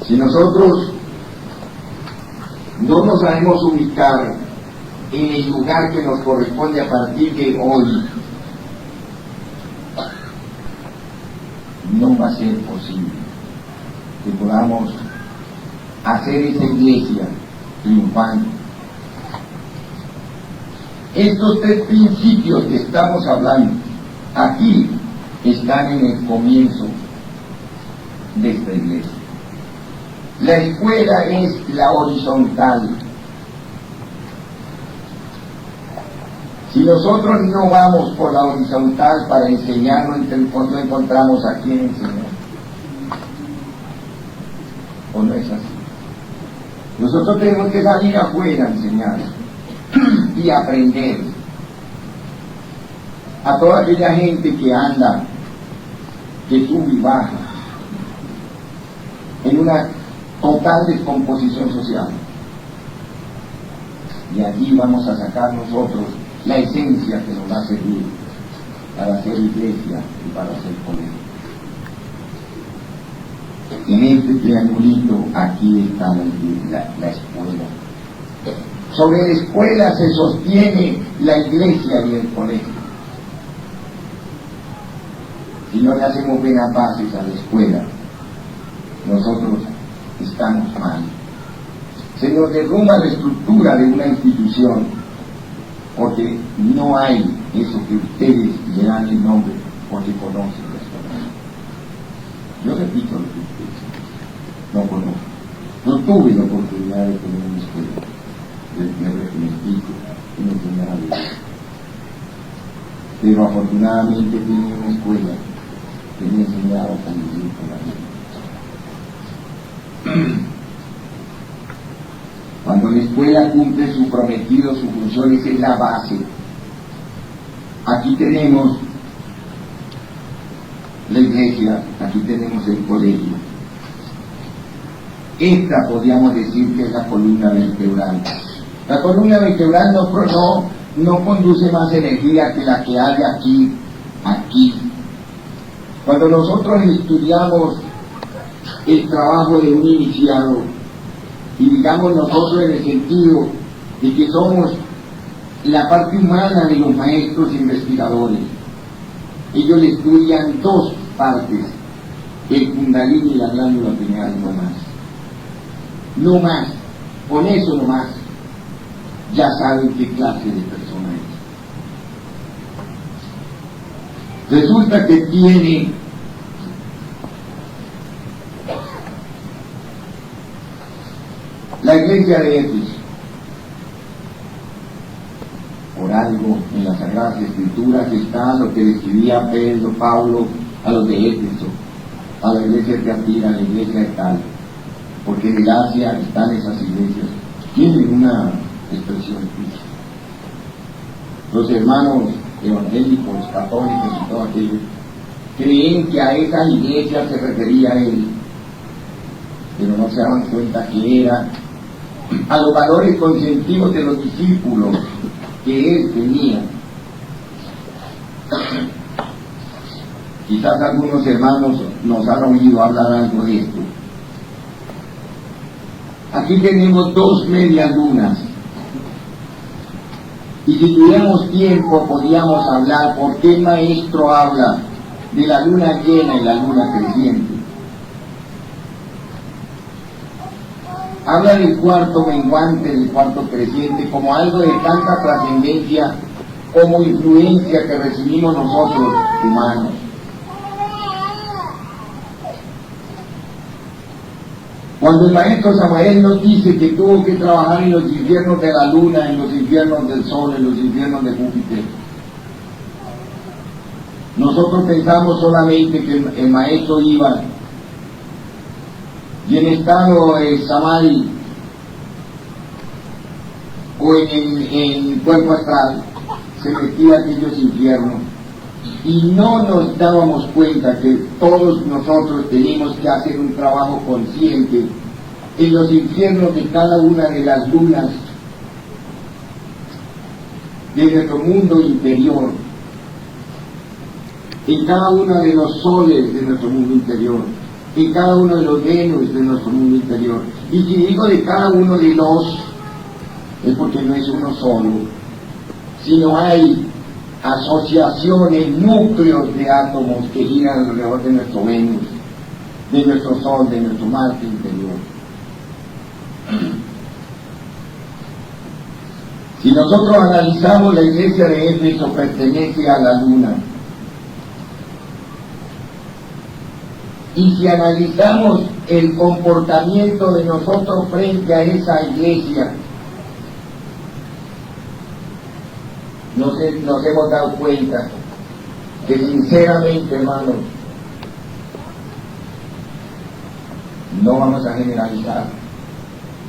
Si nosotros no nos sabemos ubicar en el lugar que nos corresponde a partir de hoy, no va a ser posible que podamos hacer esa iglesia triunfante. Estos tres principios que estamos hablando aquí están en el comienzo de esta iglesia. La escuela es la horizontal. Si nosotros no vamos por la horizontal para enseñar, no encontramos a quién enseñar. ¿O no es así? Nosotros tenemos que salir afuera a enseñar y aprender. A toda aquella gente que anda, que sube y baja, en una total descomposición social. Y allí vamos a sacar nosotros la esencia que nos va a servir para hacer iglesia y para hacer poder. En este triangulito aquí está la escuela. Sobre la escuela se sostiene la iglesia y el colegio. Si no le hacemos buenas bases a la escuela, nosotros estamos mal. Se nos derrumba la estructura de una institución porque no hay eso que ustedes le dan el nombre porque conocen la escuela. Yo repito lo que ustedes no conozco. No tuve la oportunidad de tener una escuela, me explico, y me enseñar a leer. Pero afortunadamente tenía una escuela que me enseñaba a convivir con la gente. Cuando la escuela cumple su prometido, su función, esa es la base. Aquí tenemos la iglesia, aquí tenemos el colegio. Esta podríamos decir que es la columna vertebral. La columna vertebral no conduce más energía que la que hay aquí. Cuando nosotros estudiamos el trabajo de un iniciado, y digamos nosotros en el sentido de que somos la parte humana de los maestros investigadores, ellos estudian dos partes, el kundalini y la glándula pineal, no más, con eso no más, ya saben qué clase de persona es. Resulta que tiene la iglesia de Éfeso, por algo en las Sagradas Escrituras está lo que describía Pedro, Pablo a los de Éfeso, a la iglesia de Tiatira, a la iglesia de tal, porque en el Asia están esas iglesias, tienen una expresión física. Los hermanos evangélicos, católicos y todo aquello, creen que a esa iglesia se refería a él, pero no se daban cuenta que era a los valores conscientivos de los discípulos que él tenía. Quizás algunos hermanos nos han oído hablar algo de esto. Aquí tenemos dos medias lunas, y si tuviéramos tiempo podríamos hablar por qué el maestro habla de la luna llena y la luna creciente. Habla del cuarto menguante, del cuarto creciente, como algo de tanta trascendencia como influencia que recibimos nosotros, humanos. Cuando el maestro Samael nos dice que tuvo que trabajar en los infiernos de la luna, en los infiernos del sol, en los infiernos de Júpiter, nosotros pensamos solamente que el maestro iba y en estado de samadhi o en cuerpo astral se metía a aquellos infiernos y no nos dábamos cuenta que todos nosotros tenemos que hacer un trabajo consciente en los infiernos de cada una de las lunas de nuestro mundo interior, en cada uno de los soles de nuestro mundo interior, de cada uno de los venos de nuestro mundo interior. Y si digo de cada uno de los, es porque no es uno solo, sino hay asociaciones, núcleos de átomos que giran alrededor de nuestro Venus, de nuestro Sol, de nuestro Marte interior. Si nosotros analizamos, la iglesia de Éfeso pertenece a la luna. Y si analizamos el comportamiento de nosotros frente a esa iglesia, nos hemos dado cuenta que sinceramente, hermanos, no vamos a generalizar,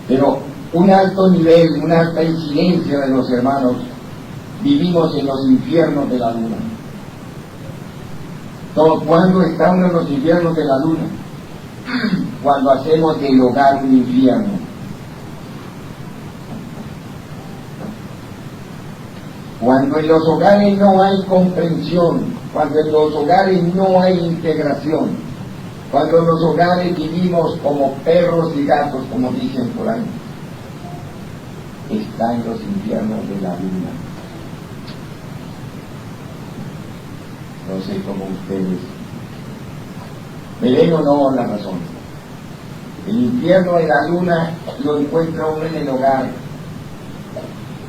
pero un alto nivel, una alta incidencia de los hermanos vivimos en los infiernos de la luna. ¿Cuándo estamos en los infiernos de la luna? Cuando hacemos del hogar un infierno. Cuando en los hogares no hay comprensión, cuando en los hogares no hay integración, cuando en los hogares vivimos como perros y gatos, como dicen por ahí, está en los infiernos de la luna. No sé cómo ustedes me ven o no la razón. El infierno de la luna lo encuentra uno en el hogar.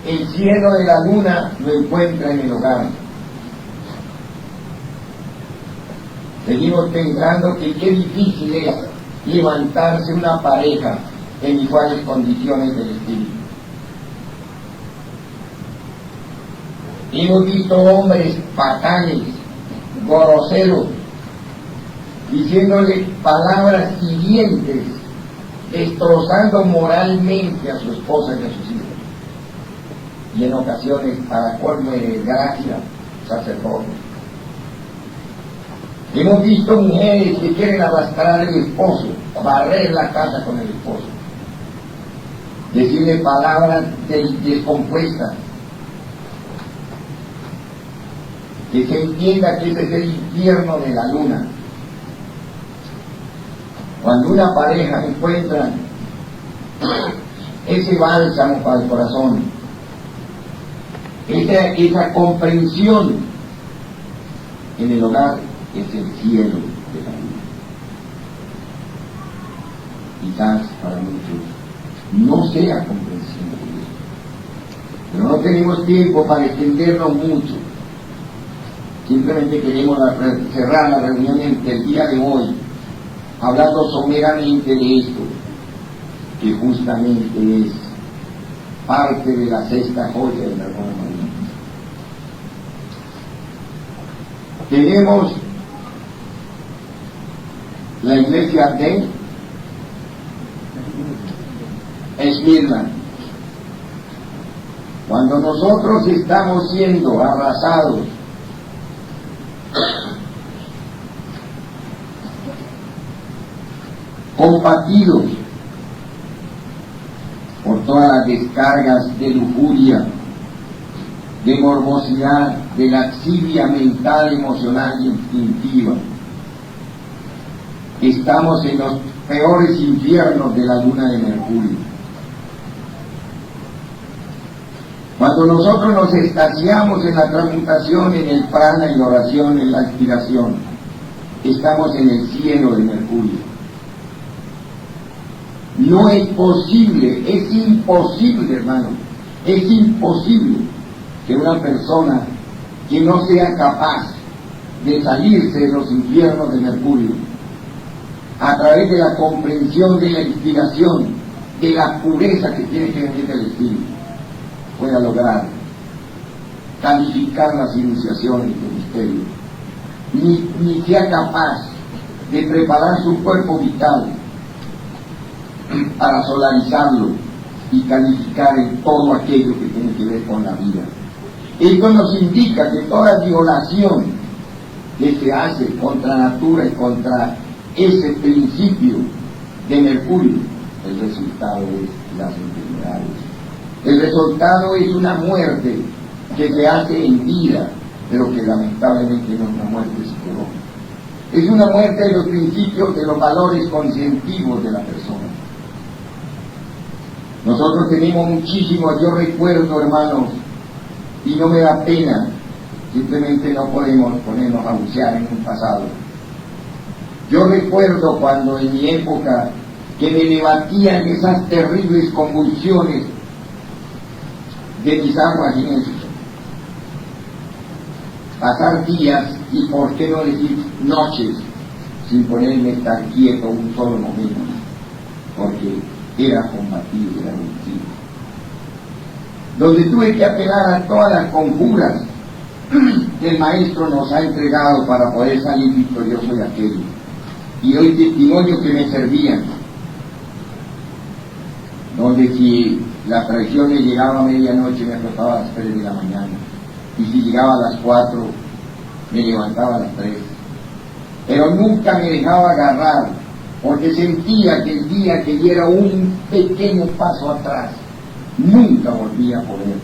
El cielo de la luna lo encuentra en el hogar. Seguimos pensando que qué difícil es levantarse una pareja en iguales condiciones del espíritu. Hemos visto hombres fatales, groseros, diciéndole palabras hirientes, destrozando moralmente a su esposa y a sus hijos. Y en ocasiones, para colmo de desgracia, sacerdotes. Hemos visto mujeres que quieren arrastrar al esposo, barrer la casa con el esposo, decirle palabras descompuestas. Que se entienda que ese es el infierno de la luna. Cuando una pareja encuentra ese bálsamo para el corazón, esa comprensión en el hogar, es el cielo de la luna. Quizás para muchos no sea comprensión de eso, pero no tenemos tiempo para extendernos mucho. Simplemente queremos cerrar la reunión del día de hoy hablando someramente de esto, que justamente es parte de la sexta joya de la Roma. Tenemos la iglesia de Esmirna. Cuando nosotros estamos siendo arrasados combatidos por todas las descargas de lujuria, de morbosidad, de laxivia mental, emocional y instintiva. Estamos en los peores infiernos de la luna de Mercurio. Cuando nosotros nos extasiamos en la transmutación, en el prana, en la oración, en la aspiración, estamos en el cielo de Mercurio. No es posible, es imposible, hermano, es imposible que una persona que no sea capaz de salirse de los infiernos de Mercurio a través de la comprensión de la inspiración, de la pureza que tiene que venir del espíritu, pueda lograr calificar las iniciaciones del misterio, ni sea capaz de preparar su cuerpo vital para solarizarlo y calificar en todo aquello que tiene que ver con la vida. Esto nos indica que toda violación que se hace contra natura y contra ese principio de Mercurio, el resultado es las enfermedades. El resultado es una muerte que se hace en vida, pero que lamentablemente no es una muerte psicológica, Es una muerte de los principios, de los valores conscientivos de la persona. Nosotros tenemos muchísimo, yo recuerdo, hermanos, y no me da pena, simplemente no podemos ponernos a bucear en un pasado. Yo recuerdo cuando en mi época que me levantían esas terribles convulsiones de mis aguas en eso. Pasar días y por qué no decir noches sin ponerme tan quieto un solo momento, porque era combatido, era vencido. Donde tuve que apelar a todas las conjuras que el Maestro nos ha entregado para poder salir victorioso de aquello. Y hoy testimonio que me servían, donde si la traición me llegaba a medianoche me acostaba a las 3 de la mañana, y si llegaba a las 4 me levantaba a las 3, pero nunca me dejaba agarrar, porque sentía que el día que diera un pequeño paso atrás nunca volvía a poder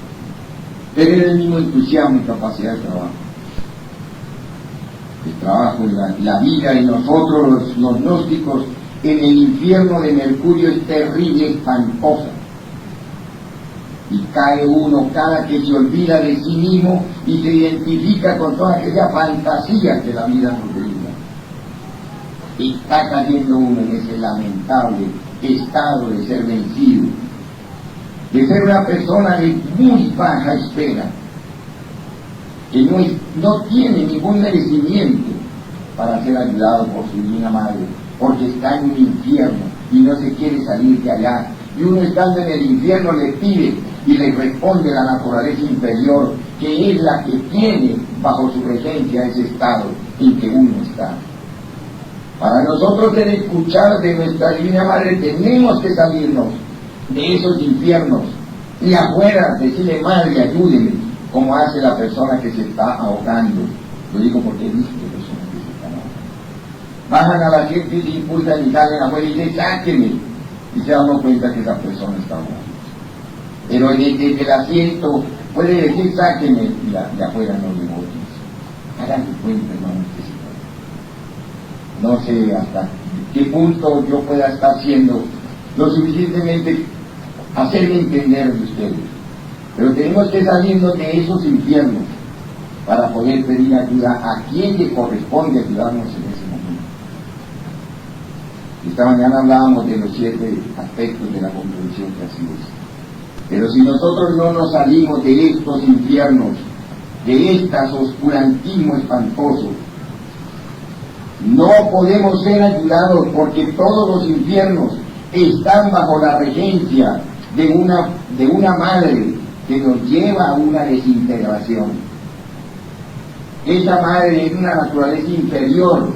tener el mismo entusiasmo y capacidad de trabajo. El trabajo, la vida en nosotros los gnósticos en el infierno de Mercurio es terrible, espantosa. Y cae uno cada que se olvida de sí mismo y se identifica con toda aquella fantasía que la vida nos brinda. Y está cayendo uno en ese lamentable estado de ser vencido, de ser una persona de muy baja esfera, que no tiene ningún merecimiento para ser ayudado por su divina madre, porque está en un infierno y no se quiere salir de allá. Y uno estando en el infierno le pide y le responde la naturaleza inferior, que es la que tiene bajo su regencia ese estado en que uno está. Para nosotros el escuchar de nuestra divina madre tenemos que salirnos de esos infiernos y afuera decirle: madre, ayúdeme, como hace la persona que se está ahogando. Lo digo porque he visto personas que se están ahogando. Bajan a la gente y se impulsan y salen afuera y dicen: sáquenme, y se dan cuenta que esa persona está ahogando. Pero desde el asiento puede decir: sáquenme, y de afuera no le voy. Hagan cuenta, hermanos, que sí. No sé hasta qué punto yo pueda estar siendo lo suficientemente hacerme entender de ustedes, pero tenemos que salirnos de esos infiernos para poder pedir ayuda a quien le corresponde ayudarnos en ese momento. Esta mañana hablábamos de los 7 aspectos de la comprensión que así es. Pero si nosotros no nos salimos de estos infiernos, de estas oscurantismo espantoso, no podemos ser ayudados, porque todos los infiernos están bajo la regencia de una madre que nos lleva a una desintegración. Esa madre es una naturaleza inferior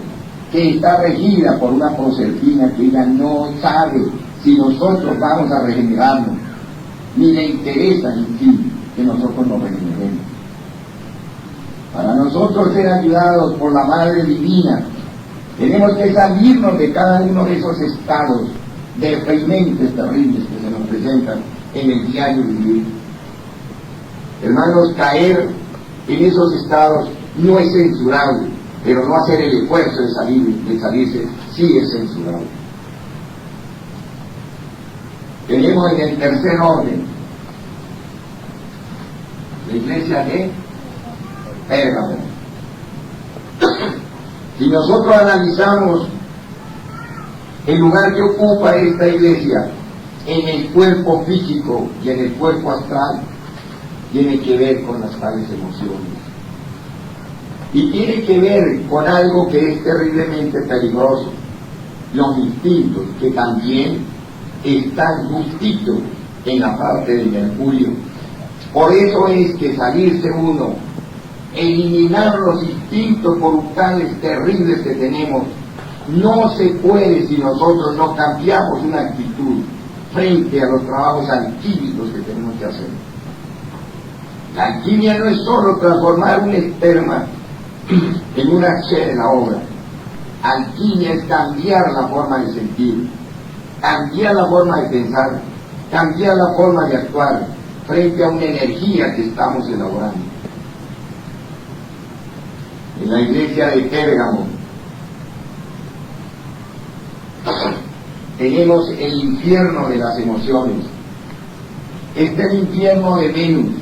que está regida por una Proserpina que ella no sabe si nosotros vamos a regenerarnos, ni le interesa en sí que nosotros nos regeneremos. Para nosotros ser ayudados por la Madre Divina, tenemos que salirnos de cada uno de esos estados deprimentes, terribles que se nos presentan en el diario vivir. Hermanos, caer en esos estados no es censurable, pero no hacer el esfuerzo de salirse sí es censurable. Tenemos en el tercer orden la iglesia de Pérgamo. Si nosotros analizamos el lugar que ocupa esta iglesia en el cuerpo físico y en el cuerpo astral, tiene que ver con las tales emociones. Y tiene que ver con algo que es terriblemente peligroso: los instintos, que también están justitos en la parte de Mercurio. Por eso es que salirse uno, eliminar los instintos corruptales terribles que tenemos, no se puede si nosotros no cambiamos una actitud frente a los trabajos alquímicos que tenemos que hacer. La alquimia no es solo transformar un esperma en una acción en la obra. Alquimia es cambiar la forma de sentir, cambiar la forma de pensar, cambiar la forma de actuar frente a una energía que estamos elaborando. En la iglesia de Pérgamo tenemos el infierno de las emociones. Este es el infierno de Venus,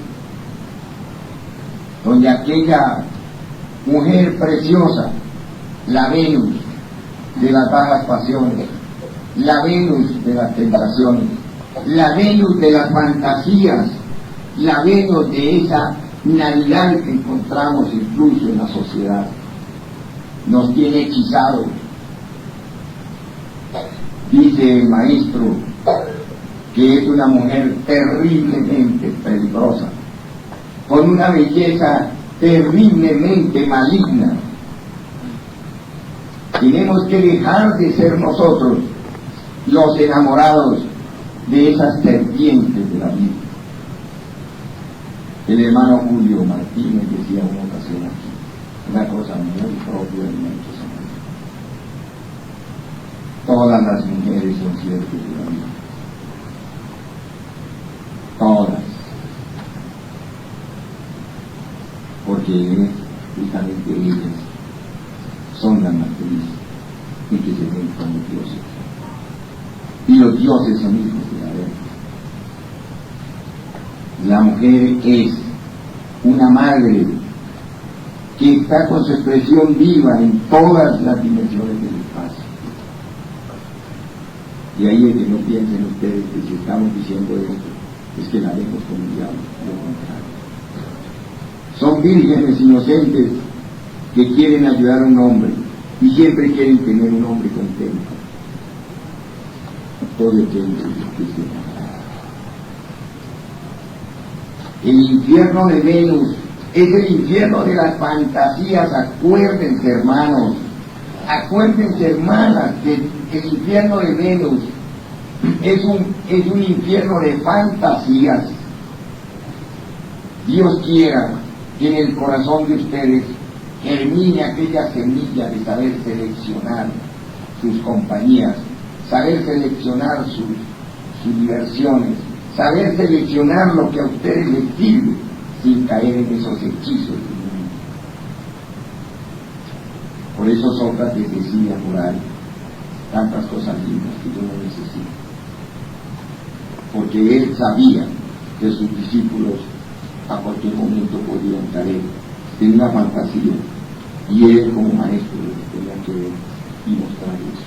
donde aquella mujer preciosa, la Venus de las bajas pasiones, la Venus de las tentaciones, la Venus de las fantasías, la Venus de esa Navidad que encontramos incluso en la sociedad, nos tiene hechizados. Dice el maestro que es una mujer terriblemente peligrosa, con una belleza terriblemente maligna. Tenemos que dejar de ser nosotros los enamorados de esas serpientes de la vida. El hermano Julio Martínez decía en una ocasión aquí, una cosa muy propia de nuestros amigos: todas las mujeres son siervas de la vida. Todas. Porque justamente ellas son las más felices y que se ven como dioses. Y los dioses son hijos de la verdad. La mujer es una madre que está con su expresión viva en todas las dimensiones del espacio. Y ahí es que no piensen ustedes que si estamos diciendo esto es que la vemos con el diablo, lo contrario. Son vírgenes inocentes que quieren ayudar a un hombre y siempre quieren tener un hombre contento. Todo depende de lo que sea. El infierno de Venus es el infierno de las fantasías. Acuérdense, hermanos, acuérdense, hermanas, que el infierno de Venus es un infierno de fantasías. Dios quiera que en el corazón de ustedes germine aquella semilla de saber seleccionar sus compañías, saber seleccionar sus diversiones, saber seleccionar lo que a ustedes les sirve sin caer en esos hechizos del mundo. Por eso Sócrates decía por ahí tantas cosas lindas que yo no necesito, porque él sabía que sus discípulos a cualquier momento podían caer en una fantasía, y él como maestro tenía que ver y mostrar eso.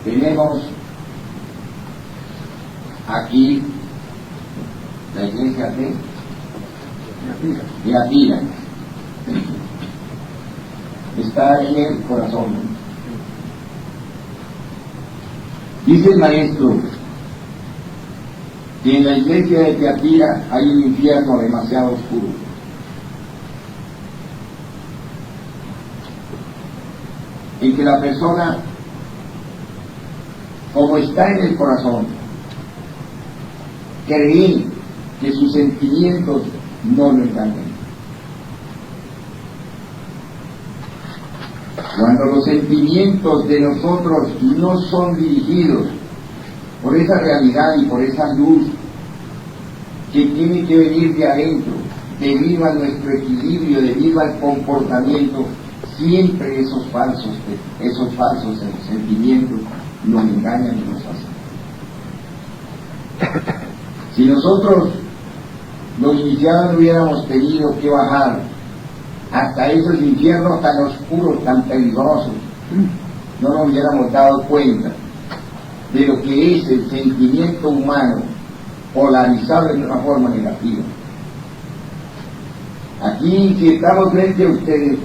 Tenemos aquí la iglesia de Atira. Está en el corazón. Dice el maestro que en la iglesia de Teatira hay un infierno demasiado oscuro. En que la persona, como está en el corazón, cree que sus sentimientos no lo engañan. Cuando los sentimientos de nosotros no son dirigidos por esa realidad y por esa luz que tiene que venir de adentro, debido a nuestro equilibrio, debido al comportamiento, siempre esos falsos sentimientos nos engañan y nos hacen. Si nosotros, los iniciados, no hubiéramos tenido que bajar hasta esos infiernos tan oscuros, tan peligrosos, no nos hubiéramos dado cuenta de lo que es el sentimiento humano polarizado de una forma negativa. Aquí, si estamos frente a ustedes,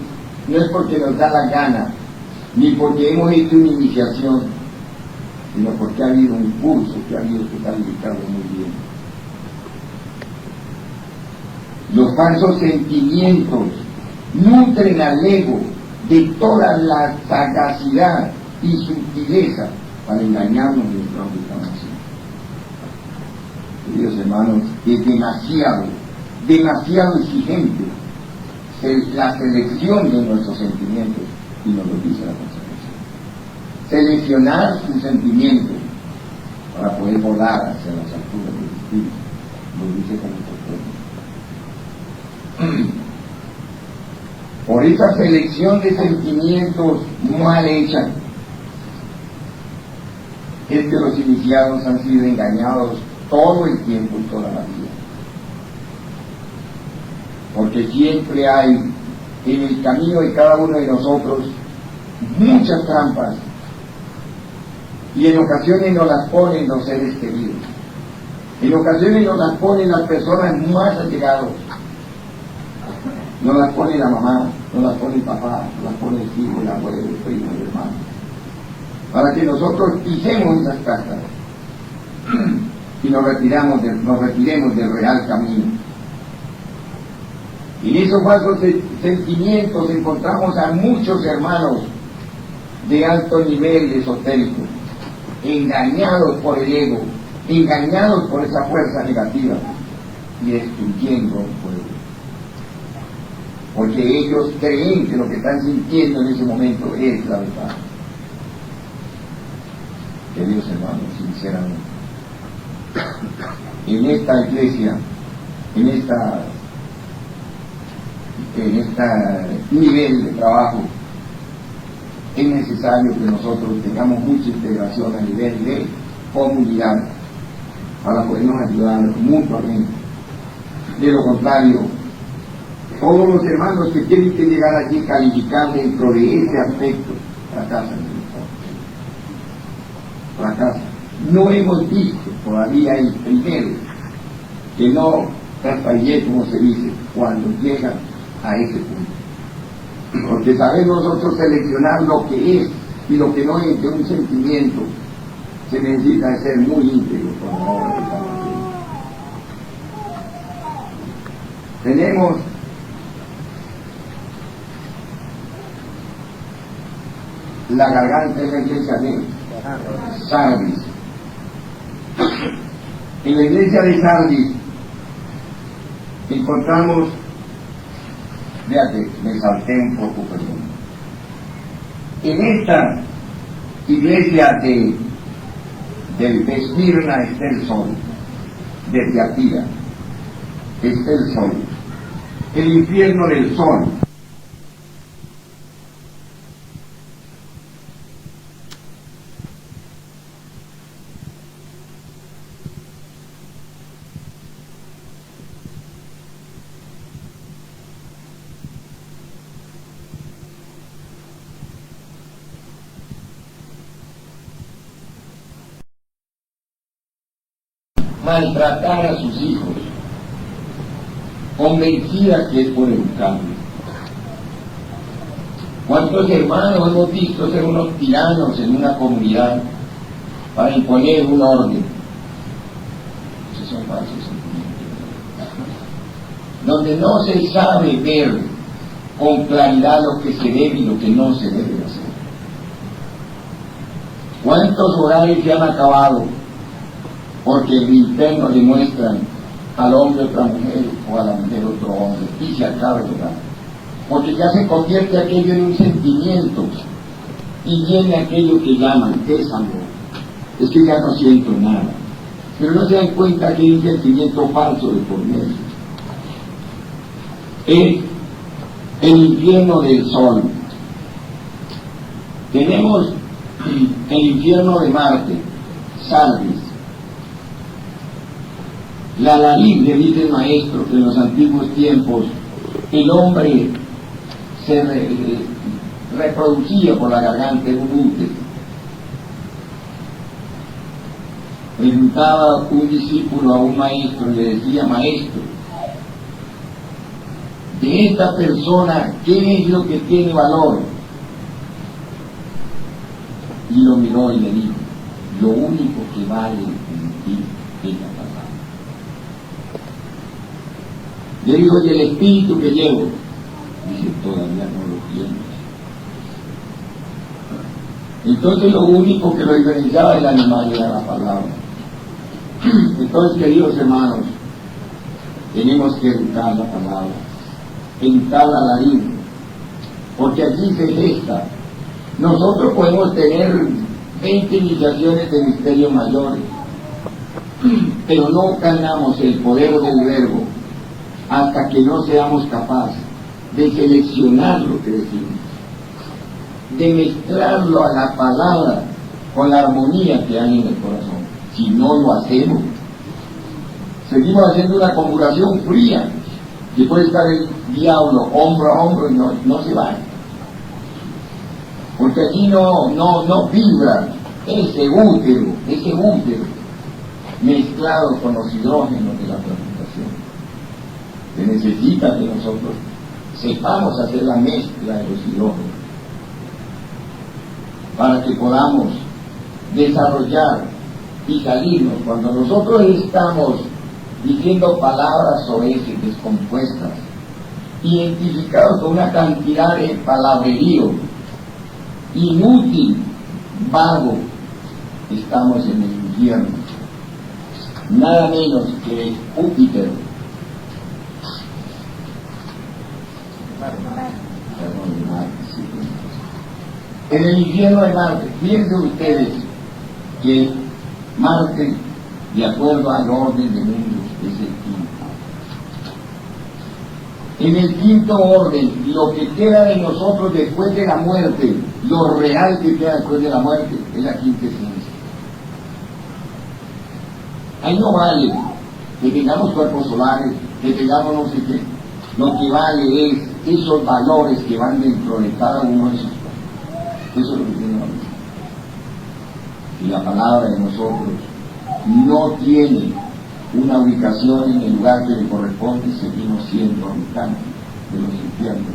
no es porque nos da la gana, ni porque hemos hecho una iniciación, sino porque ha habido un curso que ha habido que calificarlo muy bien. Los falsos sentimientos nutren al ego de toda la sagacidad y sutileza para engañarnos en nuestra autoclamación. Queridos hermanos, es demasiado exigente la selección de nuestros sentimientos, y nos lo dice la consagración. Seleccionar sus sentimientos para poder volar hacia las alturas del espíritu, nos dice con nuestro pueblo. Por por esa selección de sentimientos mal hecha, es que los iniciados han sido engañados todo el tiempo y toda la vida. Porque siempre hay en el camino de cada uno de nosotros muchas trampas, y en ocasiones nos las ponen los seres queridos, en ocasiones nos las ponen las personas más allegadas, nos las pone la mamá, nos las pone el papá, nos las pone el hijo, el abuelo, el primo, el hermano, para que nosotros pisemos esas casas y nos retiremos del real camino. Y en esos falsos sentimientos encontramos a muchos hermanos de alto nivel esotérico, engañados por el ego, engañados por esa fuerza negativa y destruyendo al pueblo. Porque ellos creen que lo que están sintiendo en ese momento es la verdad. Queridos hermanos, sinceramente, en esta iglesia, en este nivel de trabajo, es necesario que nosotros tengamos mucha integración a nivel de comunidad para podernos ayudar mutuamente. De lo contrario, todos los hermanos que tienen que llegar allí a calificar dentro de ese aspecto fracasan. No hemos visto todavía el primero que no traspaye, como se dice, cuando llega a ese punto. Porque sabemos nosotros seleccionar lo que es y lo que no es de un sentimiento. Se necesita ser muy íntegro con la obra que estamos haciendo. Tenemos la garganta de la iglesia de Sardis. En la iglesia de Sardis encontramos, fíjate, me salté un poco, perdón. En esta iglesia del Esmirna está el sol, de Tiatira está el sol, el infierno del sol. Maltratar a sus hijos, convencida que es por educarlos. ¿Cuántos hermanos hemos visto ser unos tiranos en una comunidad para imponer un orden? Esos son falsos sentimientos, donde no se sabe ver con claridad lo que se debe y lo que no se debe hacer. ¿Cuántos hogares se han acabado porque el interno le muestran al hombre otra mujer o a la mujer otro hombre y se acaba el hogar? Porque ya se convierte aquello en un sentimiento y viene aquello que llaman amor. Es que ya no siento nada, pero no se dan cuenta que hay un sentimiento falso de por medio. Es el infierno del sol. Tenemos el infierno de Marte, Sardis. La Biblia dice el maestro que en los antiguos tiempos el hombre se reproducía por la garganta de un útero. Preguntaba un discípulo a un maestro y le decía: maestro, de esta persona, ¿qué es lo que tiene valor? Y lo miró y le dijo: lo único que vale en ti es la palabra. Le digo: ¿y el espíritu que llevo? Dice: todavía no lo tienes. Entonces lo único que lo diferenciaba del animal era la palabra. Entonces, queridos hermanos, tenemos que educar la palabra, educar la lengua, porque allí se gesta. Nosotros podemos tener 20 iniciaciones de misterios mayores, pero no ganamos el poder del verbo hasta que no seamos capaces de seleccionar lo que decimos, de mezclarlo a la palabra con la armonía que hay en el corazón. Si no lo hacemos, seguimos haciendo una conjugación fría, que puede estar el diablo hombro a hombro y no se va, porque allí no vibra ese útero mezclado con los hidrógenos de la fermentación. Se necesita que nosotros sepamos hacer la mezcla de los hidrógenos para que podamos desarrollar y salirnos. Cuando nosotros estamos diciendo palabras soeces, descompuestas, identificados con una cantidad de palabrerío inútil, vago, estamos en el infierno. Nada menos que Júpiter, en el infierno de Marte. Piensen ustedes que Marte, de acuerdo al orden de mundos, es el quinto. En el quinto orden, lo que queda de nosotros después de la muerte, lo real que queda después de la muerte, es la quinta esencia. Ahí no vale que tengamos cuerpos solares, que tengamos no sé qué. Lo que vale es esos valores que van dentro de cada uno de esos cuerpos. Eso es lo que tiene valor. Y la palabra de nosotros no tiene una ubicación en el lugar que le corresponde, seguimos siendo habitantes de los infiernos.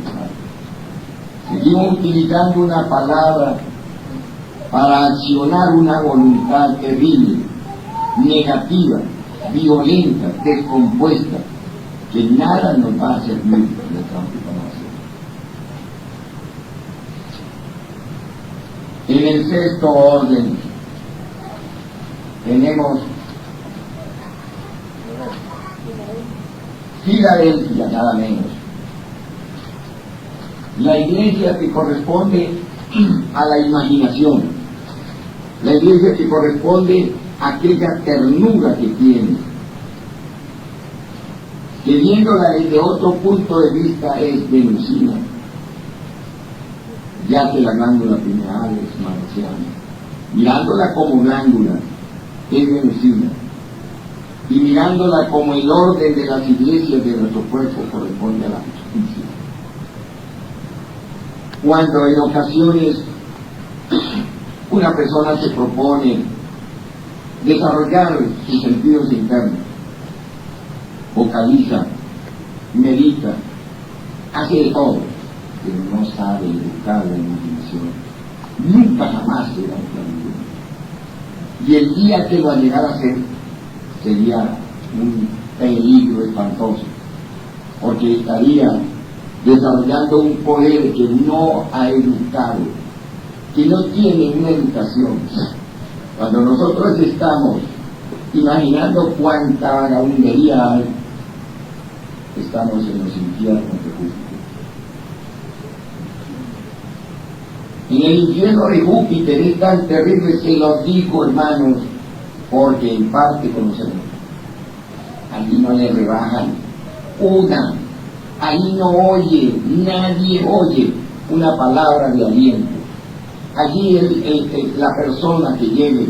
Seguimos utilizando una palabra para accionar una voluntad terrible, negativa, violenta, descompuesta, que nada nos va a servir de transformación. En el sexto orden tenemos Filadelfia, nada menos. La iglesia que corresponde a la imaginación, la iglesia que corresponde a aquella ternura que tiene, que viéndola desde otro punto de vista es venusina, ya que la glándula pineal es marciana. Mirándola como glándula es venusina, y mirándola como el orden de las iglesias de nuestro cuerpo corresponde a la justicia. Cuando en ocasiones una persona se propone desarrollar sus sentidos internos, vocaliza, medita, hace de todo, pero no sabe educar la imaginación, nunca jamás será un plan. Y el día que lo llegara a hacer sería un peligro espantoso, porque estaría desarrollando un poder que no ha educado, que no tiene una educación. Cuando nosotros estamos imaginando cuánta vagabundería hay, estamos en los infiernos de Júpiter. En el infierno de Júpiter es tan terrible, se los digo, hermanos, porque en parte conocemos. Allí no le rebajan una, ahí no oye, nadie oye una palabra de aliento. Allí la persona que llegue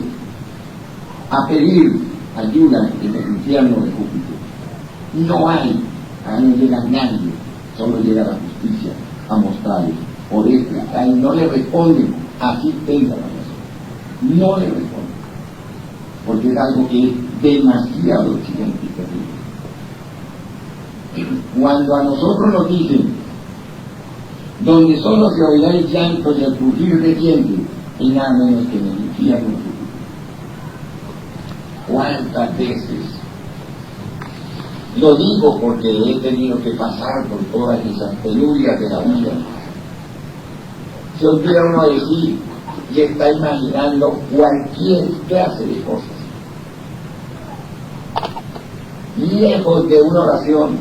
a pedir ayuda en el infierno de Júpiter, no hay, ahí no llega nadie, solo llega la justicia a mostrarle. Por eso, ahí no le responden, así tenga la razón, no le responden, porque es algo que es demasiado exigente y terrible. Cuando a nosotros nos dicen, donde solo se oirá el llanto y el crujir de dientes, y nada menos que en el infierno. ¿Cuántas veces? Lo digo porque he tenido que pasar por todas esas penurias de la vida. Se olvida uno decir y está imaginando cualquier clase de cosas, lejos de una oración,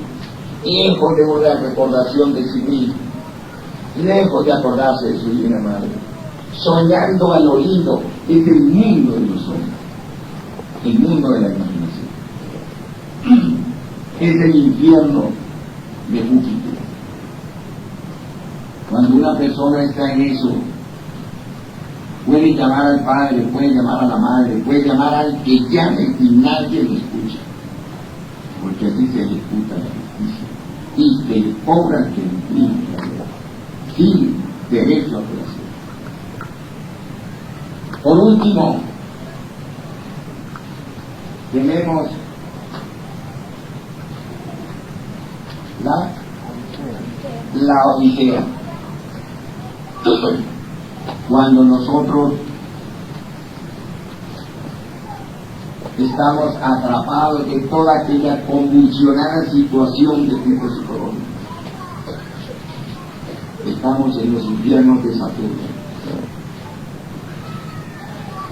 lejos de una recordación de sí mismo, lejos de acordarse de su divina madre, soñando a lo lindo. Es el mundo de los sueños, el mundo de la imaginación, es el infierno de Júpiter. Cuando una persona está en eso, puede llamar al padre, puede llamar a la madre, puede llamar al que llame y nadie lo escucha, porque así se ejecuta la justicia y que cobra el que imprime la verdad, sin derecho a apelación. Por último, tenemos la Odisea. Cuando nosotros estamos atrapados en toda aquella convulsionada situación de tipo psicológico, estamos en los infiernos de Saturno.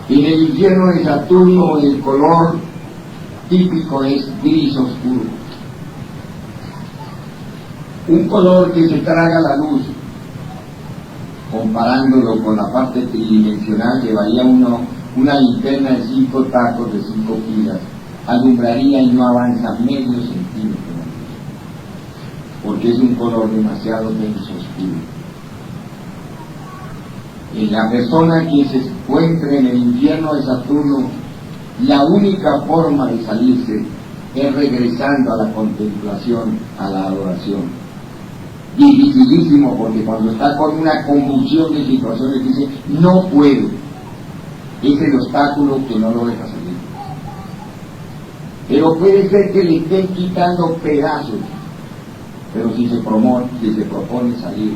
En el infierno de Saturno el color típico es gris oscuro, un color que se traga la luz. Comparándolo con la parte tridimensional, llevaría una linterna de 5 tacos de 5 pilas, alumbraría y no avanza medio centímetro, porque es un color demasiado denso, oscuro. En la persona que se encuentre en el infierno de Saturno, la única forma de salirse es regresando a la contemplación, a la adoración. Dificilísimo, porque cuando está con una convulsión de situaciones dice, no puedo. Es el obstáculo que no lo deja salir. Pero puede ser que le estén quitando pedazos, pero si se propone salir,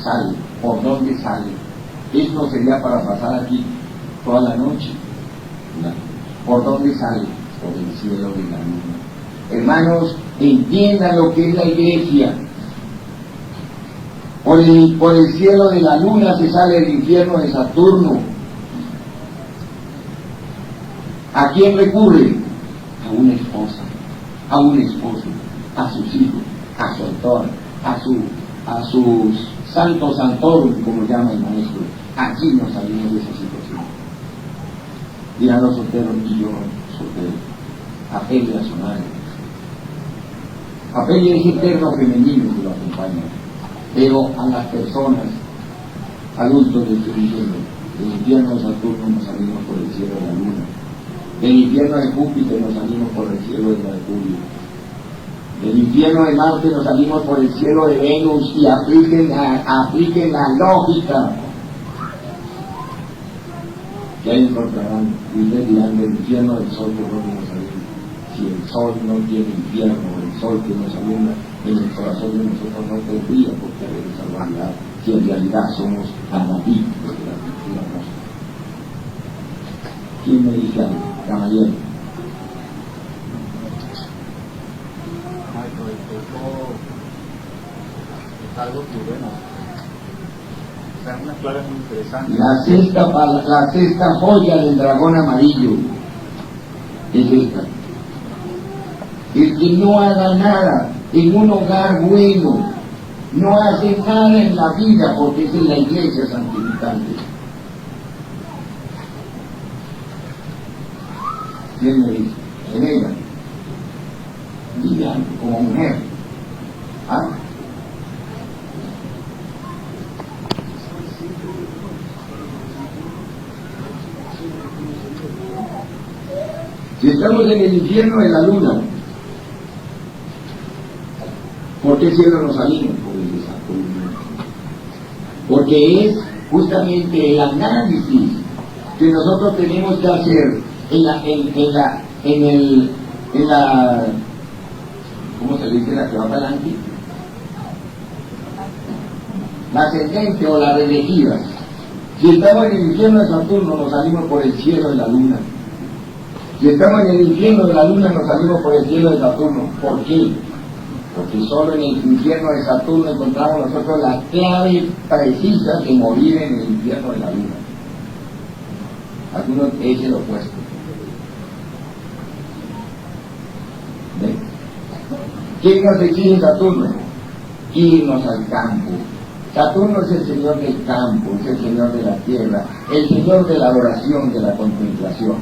sale. ¿Por dónde sale? Esto sería para pasar aquí toda la noche. ¿Por dónde sale? Por el cielo de la luna. Hermanos, entiendan lo que es la iglesia. Por el cielo de la luna se sale el infierno de Saturno. ¿A quién recurre? A una esposa, a un esposo, a sus hijos, a su autor, a sus santos santorum, como llama el maestro. Aquí nos salimos de esa situación. Dirán los solteros, y yo soltero. Apele a su madre. Apele ese eterno femenino que lo acompaña. Pero a las personas, adultos del infierno de Saturno nos salimos por el cielo de la luna, del infierno de Júpiter nos salimos por el cielo de Mercurio, del infierno de Marte nos salimos por el cielo de Venus, y apliquen la lógica que ahí encontrarán, y ustedes dirán, del infierno del sol, ¿por dónde nos salimos? Si el sol no tiene infierno, el sol que nos alumbra en el corazón de nosotros no tendría por qué haber esa dualidad, si en realidad somos analíticos de la cultura nuestra. ¿Quién me dice algo? Caballero. Es algo que, bueno, es una clave muy interesante. La sexta joya del dragón amarillo es esta. El que no haga nada en un hogar bueno, no hace nada en la vida, porque es en la iglesia santificante. ¿Quién me dice? En ella. Digan, como mujer. ¿Ah? Si estamos en el infierno de la luna, ¿por qué cielo nos salimos? Porque es justamente el análisis que nosotros tenemos que hacer en la ¿cómo se dice? La que va para adelante, la ascendente o la reelegida. Si estamos en el infierno de Saturno, nos salimos por el cielo de la luna. Si estamos en el infierno de la luna, nos salimos por el cielo de Saturno. ¿Por qué? Porque solo en el infierno de Saturno encontramos nosotros la clave precisa de morir en el infierno de la luna. Algunos es el opuesto. ¿Ven? ¿Quién nos exige Saturno? Irnos al campo. Saturno es el señor del campo, es el señor de la tierra, el señor de la adoración, de la contemplación.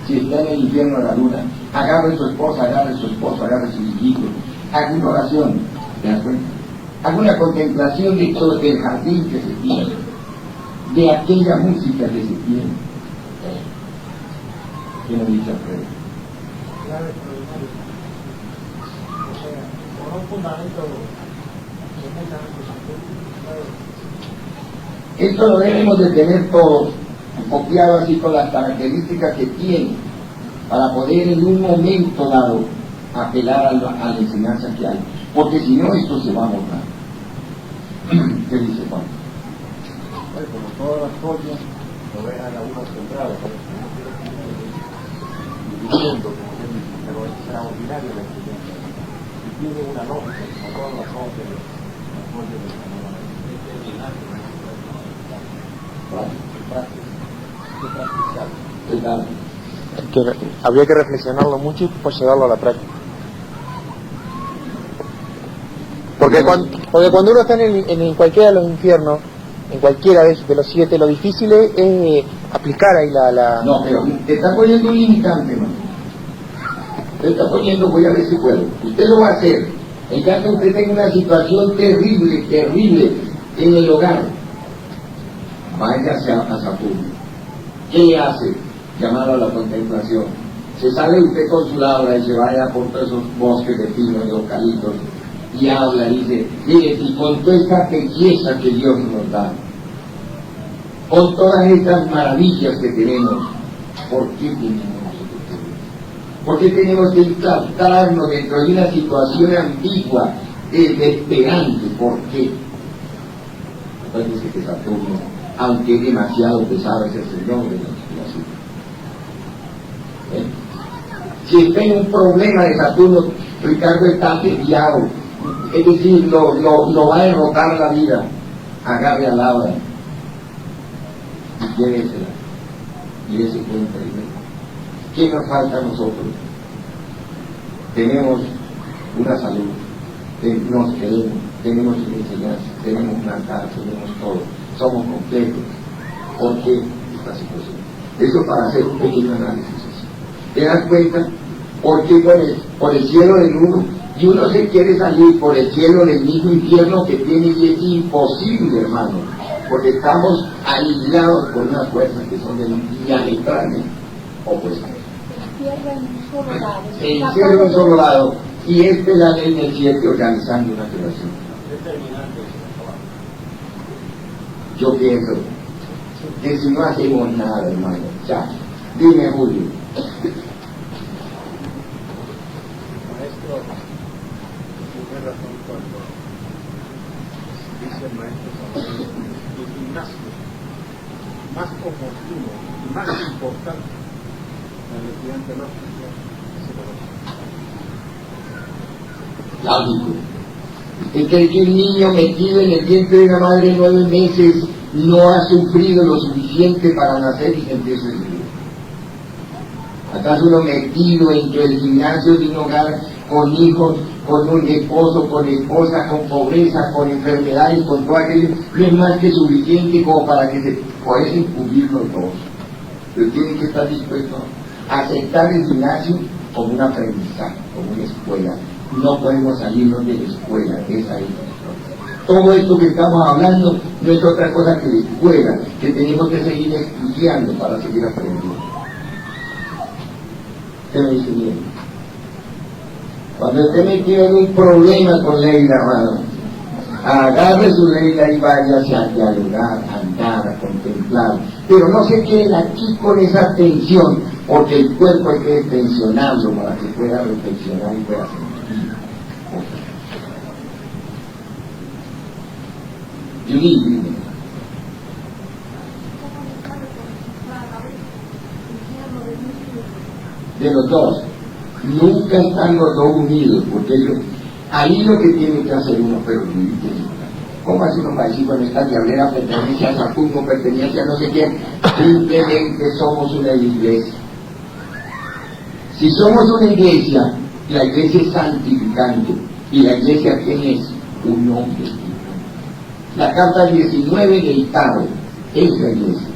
Si está en el infierno de la luna, agarre a su esposa, agarre a su esposo, agarre a sus hijitos, haga una oración, ¿te das cuenta? haga una contemplación de todo el jardín que se tiene, de aquella música que se tiene. ¿Qué nos dice Alfredo? Claro, extraordinario. O sea, por un fundamento esto lo debemos de tener todos copiado así con las características que tiene para poder en un momento dado apelar a la enseñanza que hay, porque si no esto se va a borrar. ¿Qué dice Juan? Bueno, como todas las cosas lo dejan a uno centrado, viviendo, pero es extraordinario la experiencia y tiene una lógica como todas las cosas de las cosas había que reflexionarlo mucho y pues llevarlo a la práctica. Porque cuando uno está en cualquiera de los infiernos, en cualquiera de los 7, lo difícil es aplicar ahí la... No, pero te está poniendo un limitante, ¿no? Te está poniendo, voy a ver si puedo. Usted lo va a hacer. En caso usted tenga una situación terrible en el hogar, váyase a Saturno. ¿Qué le hace? Llamarlo a la contemplación. Se sale usted con su labra y se vaya por todos esos bosques de pinos y eucaliptos y habla y dice, mire, y con toda esta belleza que Dios nos da, con todas estas maravillas que tenemos, ¿por qué tenemos nosotros que vivir? ¿Por qué tenemos que instalarnos dentro de una situación ambigua, desesperante? ¿Por qué? Acuérdense que Saturno, aunque es demasiado pesado, ese es el nombre de la inspiración. Si está en un problema de Saturno, Ricardo está asediado, es decir, lo va a derrotar la vida. Agarre a Laura y llévesela y dése cuenta de él. ¿Qué nos falta a nosotros? Tenemos una salud, nos queremos, tenemos una enseñanza, tenemos un altar, tenemos todo, somos completos. ¿Por qué esta situación? Eso para hacer un pequeño análisis. ¿Te das cuenta? Porque por el cielo del uno, y uno se quiere salir por el cielo del mismo infierno que tiene, y es imposible, hermano, porque estamos aislados por unas fuerzas que son diametralmente opuestas. El cielo en un solo lado, y esta es la ley del 7 organizando una creación. Yo pienso que si no hacemos nada, hermano, ya, dime, Julio. Maestro, tiene razón cuando dice el maestro Samuel, el gimnasio más oportuno y más importante para el estudiante lógico es el Lógico. ¿Usted cree que el niño metido en el vientre de la madre 9 meses no ha sufrido lo suficiente para nacer y sentirse libre? ¿Acaso uno metido dentro del gimnasio de un hogar con hijos, con un esposo, con esposa, con pobreza, con enfermedades, con todo aquello, no es más que suficiente como para que se puedan cubrirlo todos? Pero tiene que estar dispuesto a aceptar el gimnasio como un aprendizaje, como una escuela. No podemos salirnos de la escuela, esa es la escuela. Todo esto que estamos hablando no es otra cosa que la escuela, que tenemos que seguir estudiando para seguir aprendiendo. ¿Qué me dice bien? Cuando esté metido en un problema con Leila, hermano, agarre su Leila y váyase a dialogar, a andar, a contemplar. Pero no se queden aquí con esa tensión, porque el cuerpo hay que tensionarlo para que pueda reflexionar y pueda sentir. Judith, de los dos, nunca están los dos unidos, porque ahí lo que tiene que hacer uno, pero ¿cómo así uno va a decir, bueno, esta diablera pertenece a Saturno, pertenece a no sé quién? Simplemente somos una iglesia. Si somos una iglesia, la iglesia es santificante, y la iglesia tiene un nombre. La carta 19 del Tao es la iglesia.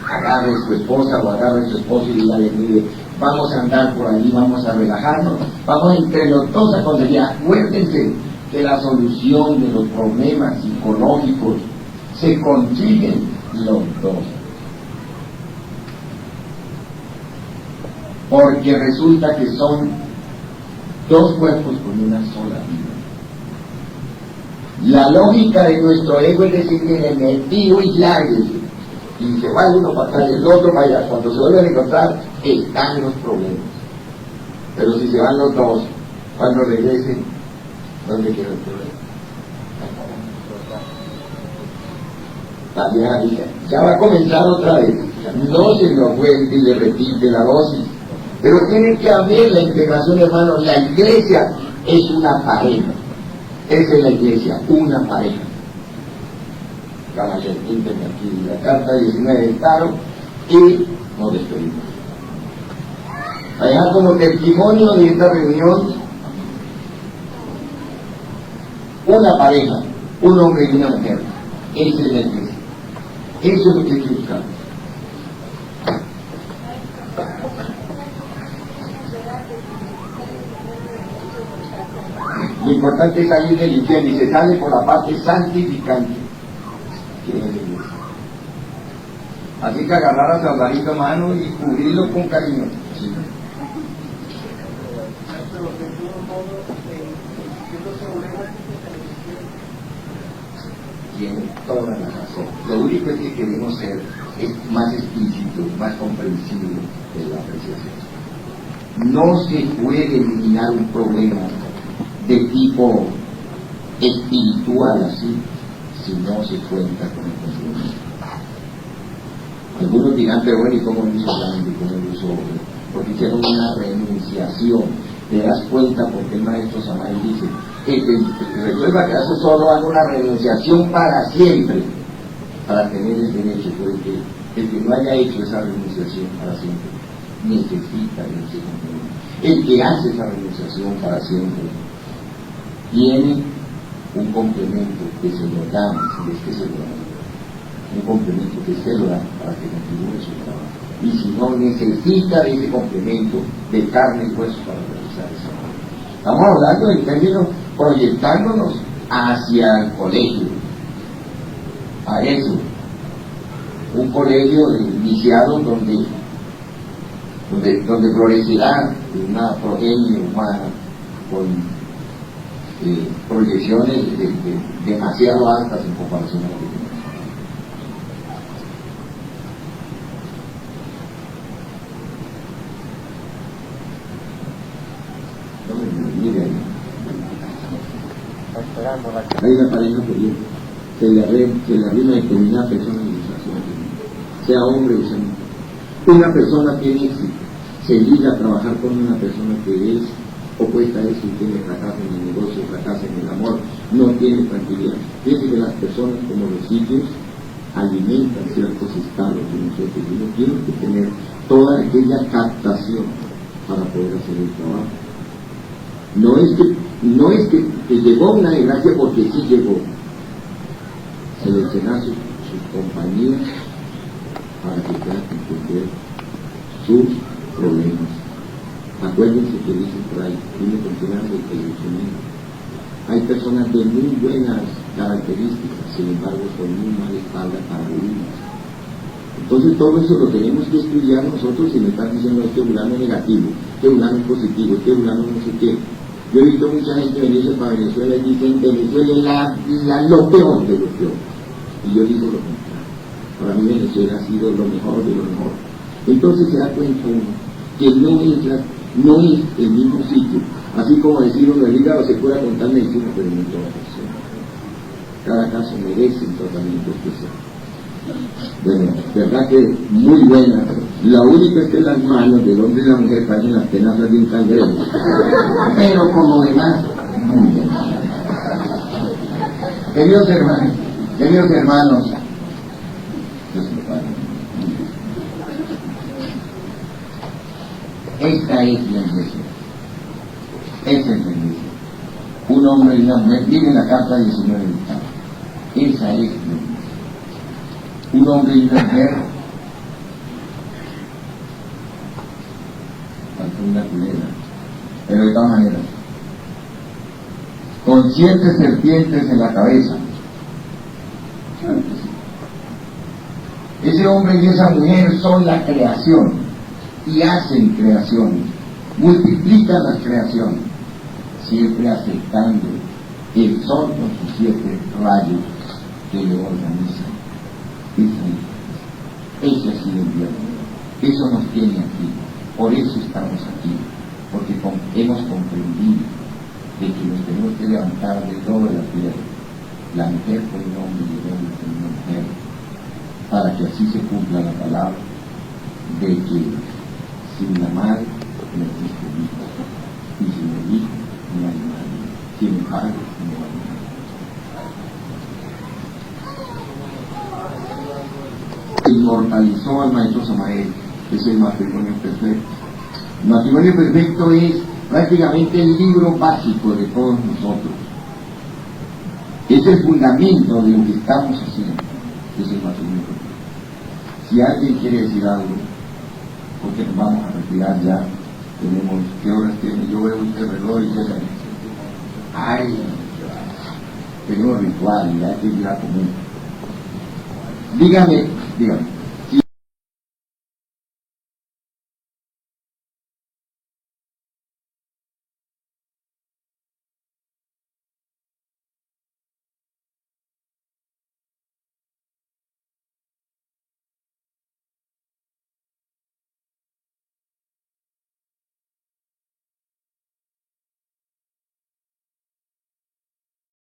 Agarre a su esposa o agarre a su esposo y dígale, mire, vamos a andar por allí, vamos a relajarnos, vamos entre los dos a conseguir. Acuérdense que la solución de los problemas psicológicos se consiguen los dos. Porque resulta que son dos cuerpos con una sola vida. La lógica de nuestro ego es decirle, me tiro y lárguese. Y se va uno para atrás y el otro para allá. Cuando se vuelven a encontrar, están los problemas. Pero si se van los dos, cuando regresen, ¿dónde queda el problema? La vieja dice, ya va a comenzar otra vez. No se lo vuelve y le repite la dosis. Pero tiene que haber la integración, hermanos. La iglesia es una pareja. Esa es la iglesia, una pareja. Vamos a aquí la carta 19 del Taro y nos despedimos. Allá como testimonio de esta reunión, una pareja, un hombre y una mujer. Esa es la iglesia. Eso es lo que hay que buscar. Lo importante es salir del infierno y se sale por la parte santificante, que es la iglesia. Así que agarrar a Salvarito a mano y cubrirlo con cariño. Sí. Tiene toda la razón. Lo único es que queremos ser más explícitos, más comprensivos de la apreciación. No se puede eliminar un problema de tipo espiritual así, si no se cuenta con el compromiso. Algunos dirán, pero bueno, ¿y cómo lo hizo grande? ¿Cómo lo hizo hombre? Porque hicieron una renunciación. Te das cuenta porque el maestro Samael dice resuelva que hace solo haga una renunciación para siempre, para tener el derecho, porque el que no haya hecho esa renunciación para siempre necesita ese compromiso. El que hace esa renunciación para siempre tiene un complemento que se lo dan, si es que se lo dan, un complemento que se lo dan para que continúe su trabajo. Y si no, necesita de ese complemento de carne y hueso para realizar esa obra. Estamos hablando en términos proyectándonos hacia el colegio, a eso, un colegio iniciado donde florecerá una progenie humana con proyecciones demasiado altas en comparación a lo que tenemos. Hay una pareja que le arrima determinada persona en la sea hombre o sea mujer. Una persona tiene éxito, se liga a trabajar con una persona que es opuesta a eso y tiene fracaso en el negocio, fracaso en el amor, no tiene tranquilidad. Fíjense que las personas como los sitios alimentan ciertos estados de nosotros y uno tiene que tener toda aquella captación para poder hacer el trabajo. No es que llegó una desgracia porque sí llegó. Seleccionar sus compañías para que puedan entender sus problemas. Acuérdense que dicen por ahí, tiene considerando el ilusionismo. Hay personas de muy buenas características, sin embargo con muy mala espalda para vivir. Entonces todo eso lo tenemos que estudiar nosotros y me están diciendo este fulano negativo, este fulano positivo, este fulano no sé qué. Yo he visto mucha gente venirse para Venezuela y dicen Venezuela es lo peor de lo peor. Y yo digo lo contrario. Para mí Venezuela ha sido lo mejor de lo mejor. Entonces se da cuenta uno que no es el mismo sitio. Así como decir uno el hígado se cura con tal medicina, pero no toda persona. Cada caso merece un tratamiento especial. Bueno, verdad que muy buena. La única es que las manos del hombre y la mujer caen en las tenazas de un cangrejo. Pero como demás, muy bien. Queridos hermanos, esta es la iglesia. Esa es la iglesia. Un hombre y una mujer, miren la carta 19 del Estado. Esa es la iglesia. Un hombre y una mujer, falta una culera, pero de todas maneras, con con 7 serpientes en la cabeza. Claro que sí. Ese hombre y esa mujer son la creación y hacen creaciones, multiplican las creaciones, siempre aceptando el sol con sus 7 rayos que le organizan. Ese ha sido el viernes. Eso nos tiene aquí. Por eso estamos aquí. Porque hemos comprendido de que nos tenemos que levantar de todo de la tierra. La mujer por el hombre y el hombre por la mujer. Para que así se cumpla la palabra de que sin la madre no existe hijo. Y sin el hijo no hay madre. Sin el padre no hay madre. Inmortalizó al maestro Samael, que es el matrimonio perfecto. El matrimonio perfecto es prácticamente el libro básico de todos nosotros. Es el fundamento de lo que estamos haciendo, es el matrimonio perfecto. Si alguien quiere decir algo, porque nos vamos a retirar ya, tenemos, ¿qué horas tiene? Yo veo este reloj y ya ay, tenemos ritual, ya que es ya común. Dígame.